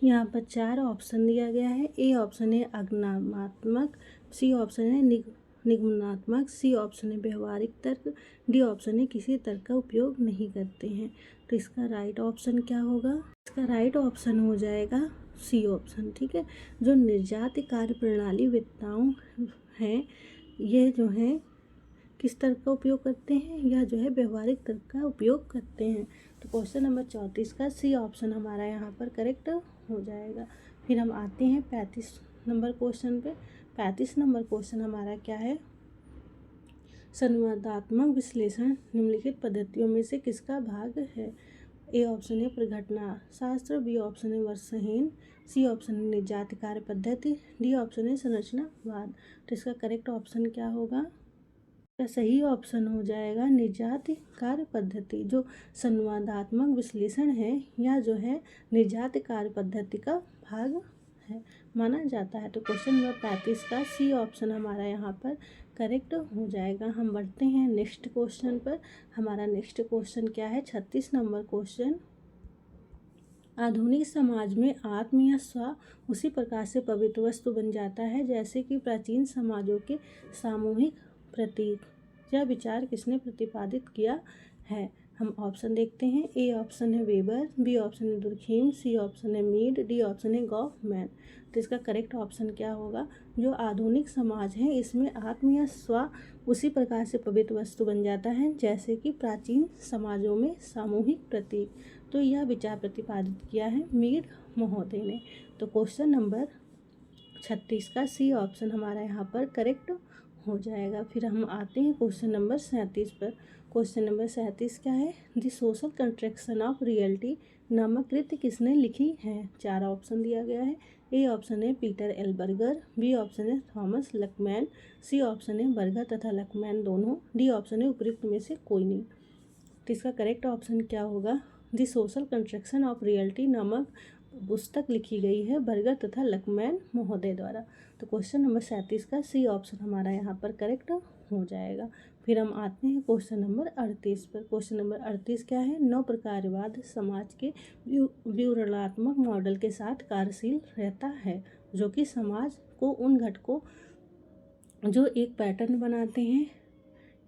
यहाँ पर 4 ऑप्शन दिया गया है। ए ऑप्शन है आगमनात्मक, सी ऑप्शन है निगमनात्मक, सी ऑप्शन है व्यवहारिक तर्क, डी ऑप्शन है किसी तर्क का उपयोग नहीं करते हैं। तो इसका राइट ऑप्शन क्या होगा? इसका राइट ऑप्शन हो जाएगा सी ऑप्शन। ठीक है, जो निर्जात कार्य प्रणाली वेत्ताओं हैं, यह जो है किस तर्क का उपयोग करते हैं, या जो है व्यवहारिक तर्क का उपयोग करते हैं। तो क्वेश्चन नंबर 34 का सी ऑप्शन हमारा यहाँ पर करेक्ट हो जाएगा। फिर हम आते हैं 35 नंबर क्वेश्चन पे। 35 नंबर क्वेश्चन हमारा क्या है? संवादात्मक विश्लेषण निम्नलिखित पद्धतियों में से किसका भाग है? ए ऑप्शन है प्रघटना शास्त्र, बी ऑप्शन है वर्षहीन, सी ऑप्शन है निर्जात कार्य पद्धति, डी ऑप्शन है संरचनावाद। तो इसका करेक्ट ऑप्शन क्या होगा? का सही ऑप्शन हो जाएगा निर्जात कार्य पद्धति। जो संवादात्मक विश्लेषण है या जो है निर्जात कार्य पद्धति का भाग है माना जाता है। तो क्वेश्चन नंबर 35 का सी ऑप्शन हमारा यहाँ पर करेक्ट हो जाएगा। हम बढ़ते हैं नेक्स्ट क्वेश्चन पर। हमारा नेक्स्ट क्वेश्चन क्या है? 36 नंबर क्वेश्चन। आधुनिक समाज में आत्म या स्व उसी प्रकार से पवित्र वस्तु बन जाता है जैसे कि प्राचीन समाजों के सामूहिक प्रतीक या विचार किसने प्रतिपादित किया है? हम ऑप्शन देखते हैं। ए ऑप्शन है वेबर, बी ऑप्शन है दुर्खीम, सी ऑप्शन है मीड, डी ऑप्शन है गॉफमैन। तो इसका करेक्ट ऑप्शन क्या होगा? जो आधुनिक समाज है इसमें आत्म या स्व उसी प्रकार से पवित्र वस्तु बन जाता है जैसे कि प्राचीन समाजों में सामूहिक प्रतीक। तो यह विचार प्रतिपादित किया है मीड महोदय ने। तो क्वेश्चन नंबर 36 का सी ऑप्शन हमारा यहाँ पर करेक्ट हो जाएगा। फिर हम आते हैं क्वेश्चन नंबर 37 पर। क्वेश्चन नंबर 37 क्या है? The social contraction of reality नामक कृति किसने लिखी है? 4 ऑप्शन दिया गया है। ए ऑप्शन है Peter L Berger, B option है थॉमस लकमैन, सी ऑप्शन है बर्गर तथा लकमैन दोनों, डी ऑप्शन है उपयुक्त में से कोई नहीं। तो इसका करेक्ट ऑप्शन क्या होगा? The social construction of reality नामक पुस्तक लिखी गई है बर्गर तथा लकमैन महोदय द्वारा। तो क्वेश्चन नंबर 37 का सी ऑप्शन हमारा यहाँ पर करेक्ट हो जाएगा। फिर हम आते हैं क्वेश्चन नंबर 38 पर। क्वेश्चन नंबर 38 क्या है? 9 प्रकारवाद समाज के विवरणात्मक मॉडल के साथ कार्यशील रहता है जो कि समाज को उन घटकों जो एक पैटर्न बनाते हैं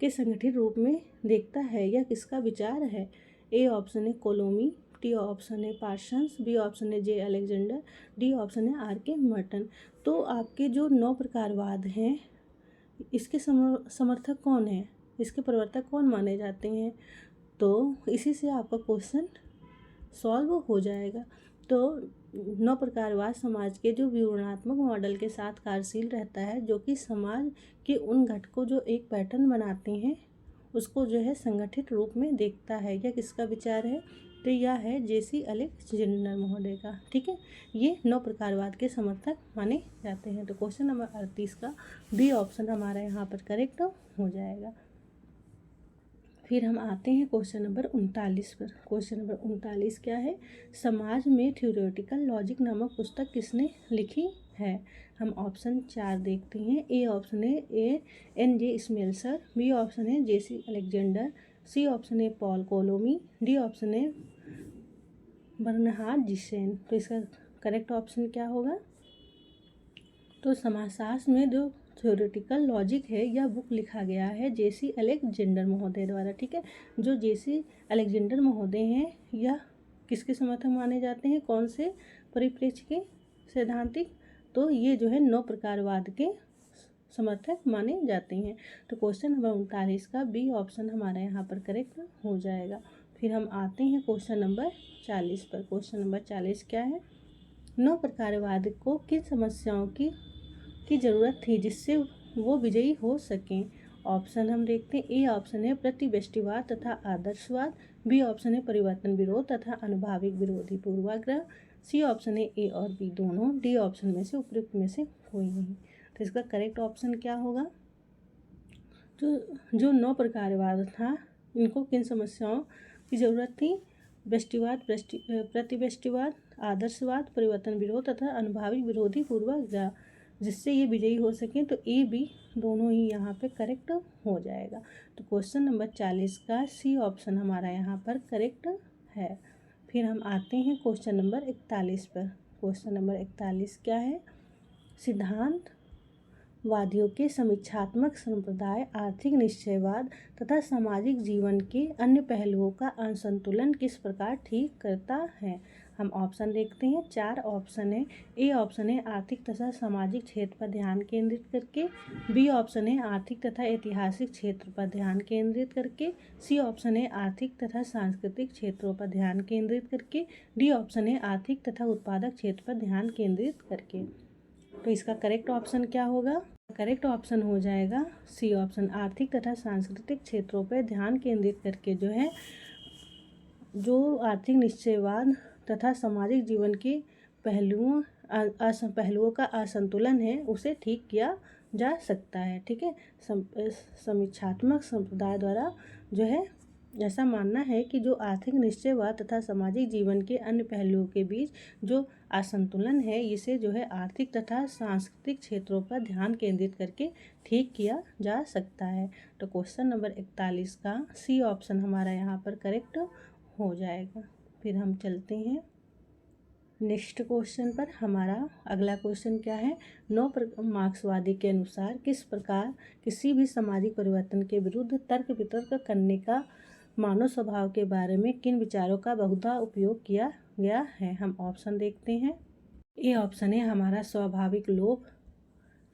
के संगठित रूप में देखता है। यह किसका विचार है? ए ऑप्शन है कोलोमी, टी ऑप्शन है पार्सन्स, बी ऑप्शन है जे अलेक्जेंडर, डी ऑप्शन है आर के मर्टन। तो आपके जो 9 प्रकारवाद हैं इसके समर्थक कौन है, इसके प्रवर्तक कौन माने जाते हैं? तो इसी से आपका क्वेश्चन सॉल्व हो जाएगा। तो 9 प्रकारवाद समाज के जो विवरणात्मक मॉडल के साथ कार्यशील रहता है जो कि समाज के उन घटकों जो एक पैटर्न बनाते हैं उसको जो है संगठित रूप में देखता है। यह किसका विचार है? तो यह है जेसी अलेक्जेंडर महोदय का। ठीक है, ये 9 प्रकारवाद के समर्थक माने जाते हैं। तो क्वेश्चन नंबर 38 का बी ऑप्शन हमारा यहाँ पर करेक्ट हो जाएगा। फिर हम आते हैं क्वेश्चन नंबर 39 पर। क्वेश्चन नंबर 39 क्या है? समाज में थ्योरेटिकल लॉजिक नामक पुस्तक किसने लिखी है? हम ऑप्शन 4 देखते हैं। ए ऑप्शन है N J Smelser, B option है जेसी अलेक्जेंडर, सी ऑप्शन है पॉल कोलोमी, डी ऑप्शन है बर्नहार्ड जिसेन। तो इसका करेक्ट ऑप्शन क्या होगा? तो समाजशास्त्र में जो थ्योरेटिकल लॉजिक है यह बुक लिखा गया है जेसी अलेक्जेंडर महोदय द्वारा। ठीक है, जो जेसी अलेक्जेंडर महोदय हैं यह किसके समर्थक माने जाते हैं? कौन से परिप्रेक्ष्य के? सैद्धांतिक। तो ये जो है 9 प्रकारवाद के समर्थक माने जाते हैं। तो क्वेश्चन नंबर 39 का बी ऑप्शन हमारा यहाँ पर करेक्ट हो जाएगा। फिर हम आते हैं क्वेश्चन नंबर 40 पर। क्वेश्चन नंबर 40 क्या है? 9 प्रकारवाद को किन समस्याओं की ज़रूरत थी जिससे वो विजयी हो सकें? ऑप्शन हम देखते हैं। ए ऑप्शन है प्रतिवेष्टिवाद तथा आदर्शवाद, बी ऑप्शन है परिवर्तन विरोध तथा अनुभाविक विरोधी पूर्वाग्रह, सी ऑप्शन है ए और बी दोनों, डी ऑप्शन में से उपयुक्त में से कोई नहीं। तो इसका करेक्ट ऑप्शन क्या होगा? तो जो 9 प्रकारवाद था इनको किन समस्याओं की ज़रूरत थी? व्यष्टिवाद, प्रतिवेष्टिवाद, आदर्शवाद, परिवर्तन विरोध तथा अनुभाविक विरोधी पूर्वाग्रह, जिससे ये विजयी हो सकें। तो ए बी दोनों ही यहाँ पे करेक्ट हो जाएगा। तो क्वेश्चन नंबर 40 का सी ऑप्शन हमारा यहाँ पर करेक्ट है। फिर हम आते हैं क्वेश्चन नंबर 41 पर। क्वेश्चन नंबर 41 क्या है? सिद्धांत वादियों के समीक्षात्मक संप्रदाय आर्थिक निश्चयवाद तथा सामाजिक जीवन के अन्य पहलुओं का असंतुलन किस प्रकार ठीक करता है? हम ऑप्शन देखते हैं। 4 ऑप्शन है। ए ऑप्शन है आर्थिक तथा सामाजिक क्षेत्र पर ध्यान केंद्रित करके, बी ऑप्शन है आर्थिक तथा ऐतिहासिक क्षेत्र पर ध्यान केंद्रित करके, सी ऑप्शन है आर्थिक तथा सांस्कृतिक क्षेत्रों पर ध्यान केंद्रित करके, डी ऑप्शन है आर्थिक तथा उत्पादक क्षेत्र पर ध्यान केंद्रित करके। तो इसका करेक्ट ऑप्शन क्या होगा? करेक्ट ऑप्शन हो जाएगा सी ऑप्शन, आर्थिक तथा सांस्कृतिक क्षेत्रों पर ध्यान केंद्रित करके जो है, जो आर्थिक निश्चयवाद तथा सामाजिक जीवन के पहलुओं का असंतुलन है उसे ठीक किया जा सकता है। ठीक है, समीक्षात्मक संप्रदाय द्वारा जो है ऐसा मानना है कि जो आर्थिक निश्चयवाद तथा सामाजिक जीवन के अन्य पहलुओं के बीच जो असंतुलन है इसे जो है आर्थिक तथा सांस्कृतिक क्षेत्रों पर ध्यान केंद्रित करके ठीक किया जा सकता है। तो क्वेश्चन नंबर 41 का सी ऑप्शन हमारा यहाँ पर करेक्ट हो जाएगा। फिर हम चलते हैं नेक्स्ट क्वेश्चन पर। हमारा अगला क्वेश्चन क्या है? मार्क्सवादी के अनुसार किस प्रकार किसी भी सामाजिक परिवर्तन के विरुद्ध तर्क वितर्क करने का मानव स्वभाव के बारे में किन विचारों का बहुधा उपयोग किया गया है? हम ऑप्शन देखते हैं। ए ऑप्शन है हमारा स्वाभाविक लोभ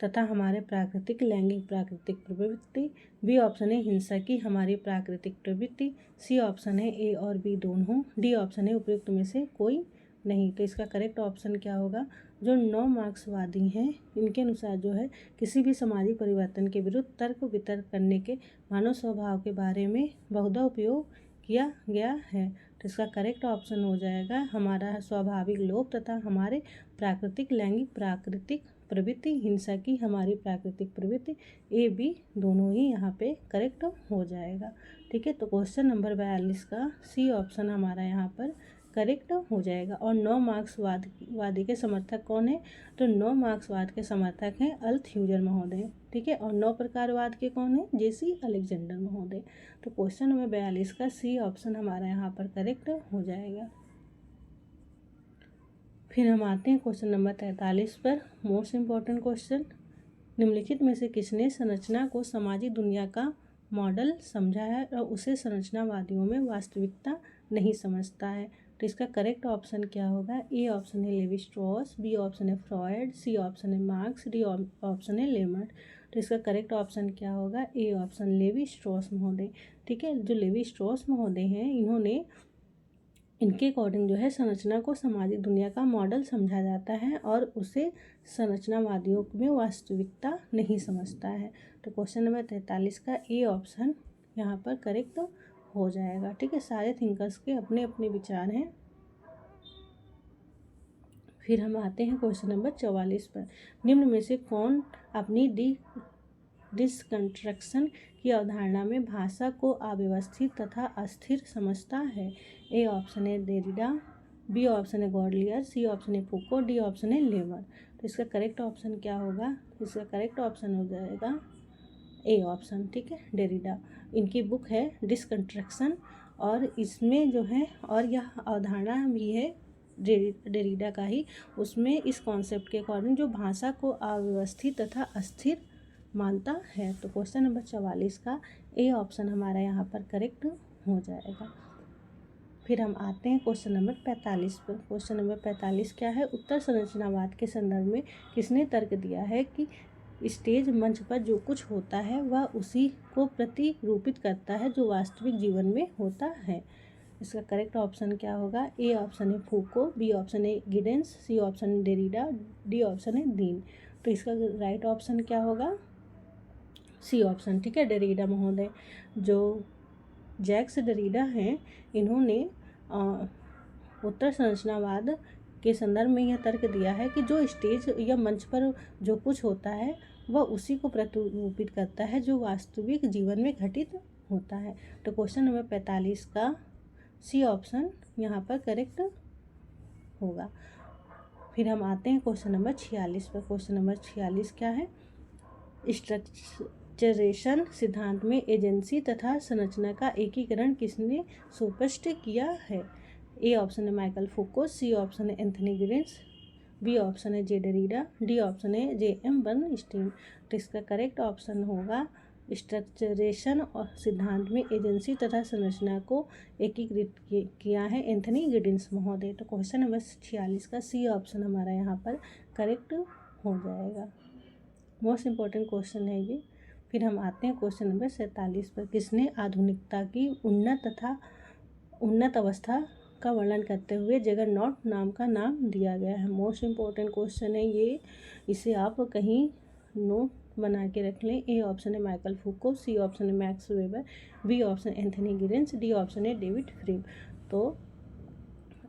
तथा हमारे प्राकृतिक लैंगिक प्राकृतिक प्रवृत्ति, बी ऑप्शन है हिंसा की हमारी प्राकृतिक प्रवृत्ति, सी ऑप्शन है ए और बी दोनों, डी ऑप्शन है उपयुक्त में से कोई नहीं। तो इसका करेक्ट ऑप्शन क्या होगा? जो 9 मार्क्सवादी हैं इनके अनुसार जो है किसी भी सामाजिक परिवर्तन के विरुद्ध तर्क वितर्क करने के मानव स्वभाव के बारे में बहुधा उपयोग किया गया है। तो इसका करेक्ट ऑप्शन हो जाएगा हमारा स्वाभाविक लोभ तथा हमारे प्राकृतिक लैंगिक प्राकृतिक प्रवृत्ति, हिंसा की हमारी प्राकृतिक प्रवृत्ति, ए बी दोनों ही यहाँ पे करेक्ट हो जाएगा। ठीक है, तो क्वेश्चन नंबर 42 का सी ऑप्शन हमारा यहाँ पर करेक्ट हो जाएगा। और 9 मार्क्सवादी के समर्थक कौन है? तो 9 मार्क्सवाद के समर्थक हैं अल्थह्यूजर महोदय। ठीक है, और 9 प्रकारवाद के कौन है? जेसी अलेक्जेंडर महोदय। तो क्वेश्चन नंबर 42 का सी ऑप्शन हमारा यहाँ पर करेक्ट हो जाएगा। फिर हम आते हैं क्वेश्चन नंबर 43 पर। मोस्ट इम्पॉर्टेंट क्वेश्चन, निम्नलिखित में से किसने संरचना को सामाजिक दुनिया का मॉडल समझा है और उसे संरचनावादियों में वास्तविकता नहीं समझता है? तो इसका करेक्ट ऑप्शन क्या होगा? ए ऑप्शन है लेवी स्ट्रॉस, बी ऑप्शन है फ्रॉयड, सी ऑप्शन है मार्क्स, डी ऑप्शन है लेमर्ट। तो इसका करेक्ट ऑप्शन क्या होगा? ए ऑप्शन लेवी स्ट्रॉस महोदय। ठीक है, जो लेवी स्ट्रॉस महोदय हैं इन्होंने इनके अकॉर्डिंग जो है संरचना को सामाजिक दुनिया का मॉडल समझा जाता है और उसे संरचनावादियों में वास्तविकता नहीं समझता है। तो क्वेश्चन नंबर 43 का ए ऑप्शन यहाँ पर करेक्ट हो जाएगा। ठीक है, सारे थिंकर्स के अपने अपने विचार हैं। फिर हम आते हैं क्वेश्चन नंबर 44 पर। निम्न में से कौन अपनी डिसकंस्ट्रक्शन की अवधारणा में भाषा को अव्यवस्थित तथा अस्थिर समझता है? ए ऑप्शन है डेरिडा, बी ऑप्शन है गॉडलियर, सी ऑप्शन है फूको, डी ऑप्शन है लेमर। तो इसका करेक्ट ऑप्शन क्या होगा? इसका करेक्ट ऑप्शन हो जाएगा ए ऑप्शन। ठीक है, डेरिडा। इनकी बुक है डिसकंस्ट्रक्शन और इसमें जो है और यह अवधारणा भी है डेरिडा का ही, उसमें इस कॉन्सेप्ट के अकॉर्डिंग जो भाषा को अव्यवस्थित तथा अस्थिर मानता है। तो क्वेश्चन नंबर 44 का ए ऑप्शन हमारा यहाँ पर करेक्ट हो जाएगा। फिर हम आते हैं क्वेश्चन नंबर 45 पर। क्वेश्चन नंबर 45 क्या है? उत्तर संरचनावाद के संदर्भ में किसने तर्क दिया है कि स्टेज मंच पर जो कुछ होता है वह उसी को प्रतिरूपित करता है जो वास्तविक जीवन में होता है? इसका करेक्ट ऑप्शन क्या होगा? ए ऑप्शन है फूको, बी ऑप्शन है गिडेंस, सी ऑप्शन है डेरिडा, डी ऑप्शन है दीन। तो इसका राइट ऑप्शन क्या होगा? C option. ठीक है, डेरिडा महोदय। जो जैक्स डेरिडा हैं इन्होंने उत्तर संरचनावाद के संदर्भ में यह तर्क दिया है कि जो स्टेज या मंच पर जो कुछ होता है वह उसी को प्रतिरूपित करता है जो वास्तविक जीवन में घटित होता है। तो क्वेश्चन नंबर 45 का सी ऑप्शन यहाँ पर करेक्ट होगा। फिर हम आते हैं क्वेश्चन नंबर 46 पर। क्वेश्चन नंबर 46 क्या है? स्ट्रक्चरेशन सिद्धांत में एजेंसी तथा संरचना का एकीकरण किसने सुस्पष्ट किया है? ए ऑप्शन है माइकल फूको, सी ऑप्शन है एंथनी गिडेंस, बी ऑप्शन है जे डेरिडा, डी ऑप्शन है जे एम बर्नस्टीन। तो इसका करेक्ट ऑप्शन होगा स्ट्रक्चरेशन और सिद्धांत में एजेंसी तथा संरचना को एकीकृत किया है एंथनी गिडिंस महोदय। तो क्वेश्चन नंबर 46 का सी ऑप्शन हमारा यहाँ पर करेक्ट हो जाएगा। मोस्ट इम्पॉर्टेंट क्वेश्चन है ये। फिर हम आते हैं क्वेश्चन नंबर 47 पर। किसने आधुनिकता की उन्नत अवस्था का वर्णन करते हुए जगरनॉट नाम का नाम दिया गया है? मोस्ट इम्पॉर्टेंट क्वेश्चन है ये, इसे आप कहीं नोट बना के रख लें। ए ऑप्शन है माइकल फूको, सी ऑप्शन है Max Weber, B option Anthony Giddens, D option है डेविड फ्रीम। तो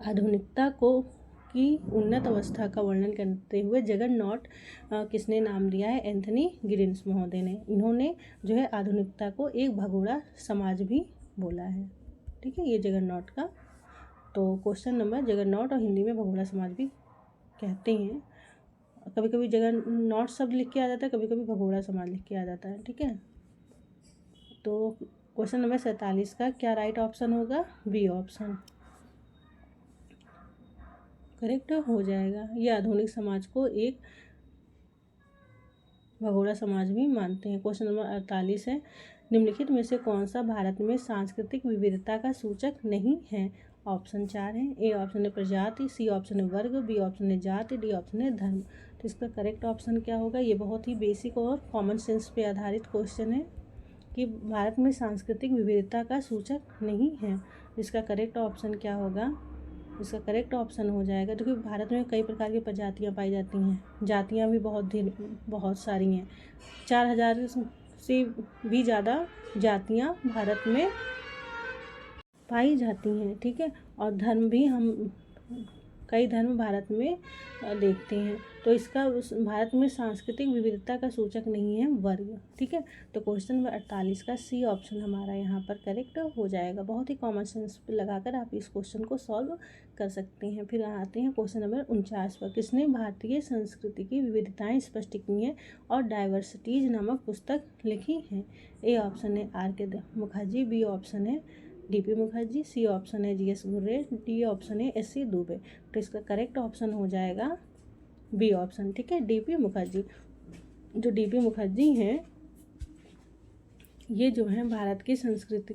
आधुनिकता की उन्नत अवस्था का वर्णन करते हुए जगरनॉट किसने नाम दिया है? एंथनी गिडेंस महोदय ने। इन्होंने जो है आधुनिकता को एक भगोड़ा समाज भी बोला है। ठीक है, ये जगरनॉट का तो क्वेश्चन नंबर जगरनॉट और हिंदी में भगोड़ा समाज भी कहते हैं। कभी कभी जगरनॉट शब्द लिख के आ जाता है, कभी कभी भगोड़ा समाज लिख के आ जाता है। ठीक है, तो क्वेश्चन नंबर 47 का क्या राइट ऑप्शन होगा? बी ऑप्शन करेक्ट हो जाएगा। ये आधुनिक समाज को एक भगोड़ा समाज भी मानते हैं। क्वेश्चन नंबर 48 है, निम्नलिखित में से कौन सा भारत में सांस्कृतिक विविधता का सूचक नहीं है? ऑप्शन 4 है। ए ऑप्शन है प्रजाति, सी ऑप्शन है वर्ग, बी ऑप्शन है जाति, डी ऑप्शन है धर्म। तो इसका करेक्ट ऑप्शन क्या होगा? ये बहुत ही बेसिक और कॉमन सेंस पे आधारित क्वेश्चन है कि भारत में सांस्कृतिक विविधता का सूचक नहीं है। इसका करेक्ट ऑप्शन क्या होगा? इसका करेक्ट ऑप्शन हो जाएगा, क्योंकि भारत में कई प्रकार की प्रजातियां पाई जाती हैं, जातियां भी बहुत सारी हैं। 4000 से भी ज़्यादा जातियां भारत में पाई जाती हैं। ठीक है, और धर्म भी हम कई धर्म भारत में देखते हैं। तो इसका भारत में सांस्कृतिक विविधता का सूचक नहीं है वर्ग। ठीक है, तो क्वेश्चन नंबर 48 का सी ऑप्शन हमारा यहाँ पर करेक्ट हो जाएगा। बहुत ही कॉमन सेंस पे लगाकर आप इस क्वेश्चन को सॉल्व कर सकते हैं। फिर आते हैं क्वेश्चन नंबर 49 पर। किसने भारतीय संस्कृति की विविधताएं स्पष्ट की हैं और डाइवर्सिटीज नामक पुस्तक लिखी है? ए ऑप्शन है आर.के. मुखर्जी, बी ऑप्शन है डी.पी. मुखर्जी, सी ऑप्शन है जी.एस. घुर्रे, डी ऑप्शन है एस.सी. दुबे। तो इसका करेक्ट ऑप्शन हो जाएगा बी ऑप्शन। ठीक है, डी.पी. मुखर्जी। जो डी.पी. मुखर्जी हैं, ये जो हैं भारत की संस्कृति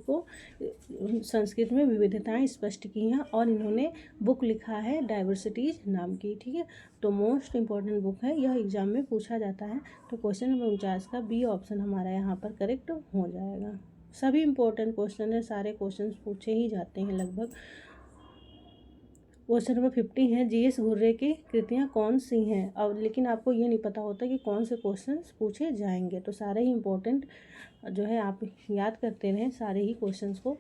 में विविधताएं स्पष्ट की हैं और इन्होंने बुक लिखा है डाइवर्सिटीज नाम की। ठीक है, तो मोस्ट इम्पॉर्टेंट बुक है, यह एग्जाम में पूछा जाता है। तो क्वेश्चन नंबर 49 का बी ऑप्शन हमारा यहाँ पर करेक्ट हो जाएगा। सभी इम्पोर्टेंट क्वेश्चन है, सारे क्वेश्चन पूछे ही जाते हैं लगभग। क्वेश्चन नंबर 50 है, जी.एस. घुर्रे की कृतियाँ कौन सी हैं? और लेकिन आपको ये नहीं पता होता कि कौन से क्वेश्चंस पूछे जाएंगे। तो सारे ही इम्पोर्टेंट जो है आप याद करते रहें सारे ही क्वेश्चंस को।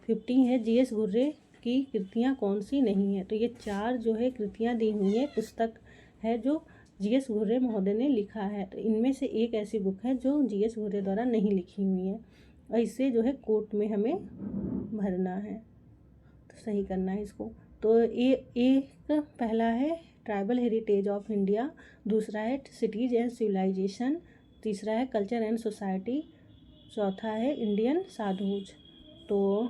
50 है, जी.एस. घुर्रे की कृतियाँ कौन सी नहीं है? तो ये 4 जो है कृतियाँ दी हुई है, पुस्तक है जो जी.एस. घुर्रे महोदय ने लिखा है। तो इनमें से एक ऐसी बुक है जो जी.एस. घुर्रे द्वारा नहीं लिखी हुई है और इससे जो है कोर्ट में हमें भरना है, तो सही करना है इसको। तो एक पहला है ट्राइबल हेरिटेज ऑफ इंडिया, दूसरा है सिटीज एंड सिविलाइजेशन, तीसरा है कल्चर एंड सोसाइटी, चौथा है इंडियन साधुज। तो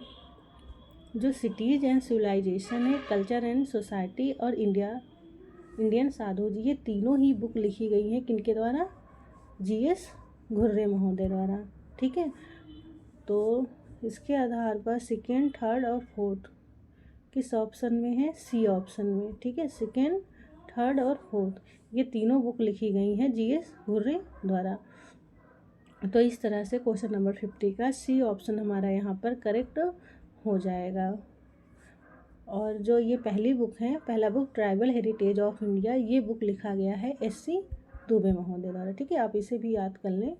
जो सिटीज एंड सिविलाइजेशन है, कल्चर एंड सोसाइटी और इंडियन साधुज, ये तीनों ही बुक लिखी गई हैं किनके द्वारा? जी.एस. घुर्रे महोदय द्वारा। ठीक है, तो इसके आधार पर सेकेंड, थर्ड और फोर्थ किस ऑप्शन में है? सी ऑप्शन में। ठीक है, सेकेंड, थर्ड और फोर्थ ये तीनों बुक लिखी गई हैं जी.एस. घुर्रे द्वारा। तो इस तरह से क्वेश्चन नंबर 50 का सी ऑप्शन हमारा यहाँ पर करेक्ट हो जाएगा। और जो ये पहली बुक है, पहला book tribal heritage of India, ये बुक लिखा गया है एस.सी. दुबे महोदय द्वारा। ठीक है, आप इसे भी याद कर लें।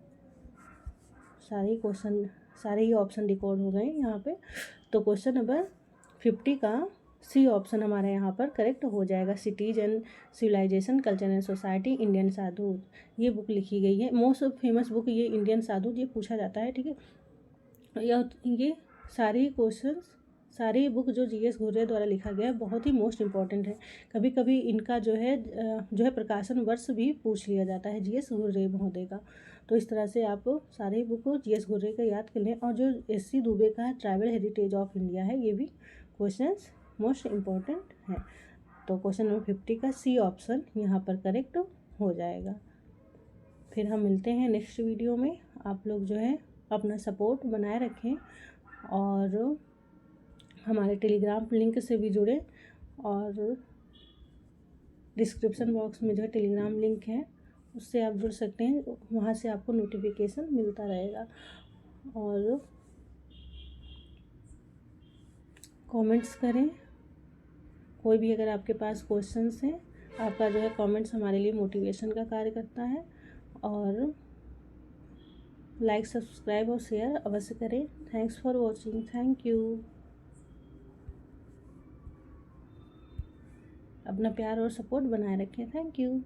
सारे ही ऑप्शन रिकॉर्ड हो गए यहाँ पे। तो क्वेश्चन नंबर 50 का सी ऑप्शन हमारा यहाँ पर करेक्ट हो जाएगा। Cities and civilisation, culture and society, Indian Sadhu, ये बुक लिखी गई है। मोस्ट फेमस बुक ये इंडियन साधु, ये पूछा जाता है। ठीक है, ये सारे क्वेश्चन, सारी बुक जो जी.एस. घुर्रे द्वारा लिखा गया है बहुत ही मोस्ट इंपॉर्टेंट है। कभी कभी इनका जो है प्रकाशन वर्ष भी पूछ लिया जाता है जी.एस. घुर्रे महोदय का। तो इस तरह से आप सारे बुक को जी.एस. घुर्रे का याद कर लें। और जो एस.सी. दुबे का ट्राइबल हेरिटेज ऑफ इंडिया है, ये भी क्वेश्चंस मोस्ट इम्पॉर्टेंट है। तो क्वेश्चन नंबर 50 का सी ऑप्शन यहाँ पर करेक्ट हो जाएगा। फिर हम मिलते हैं नेक्स्ट वीडियो में। आप लोग जो है अपना सपोर्ट बनाए रखें और हमारे टेलीग्राम लिंक से भी जुड़े, और डिस्क्रिप्शन बॉक्स में जो है टेलीग्राम लिंक है उससे आप जुड़ सकते हैं, वहाँ से आपको नोटिफिकेशन मिलता रहेगा। और कमेंट्स करें, कोई भी अगर आपके पास क्वेश्चंस हैं, आपका जो है कमेंट्स हमारे लिए मोटिवेशन का कार्य करता है। और लाइक, सब्सक्राइब और शेयर अवश्य करें। Thanks for watching. Thank you. अपना प्यार और सपोर्ट बनाए रखें। Thank you.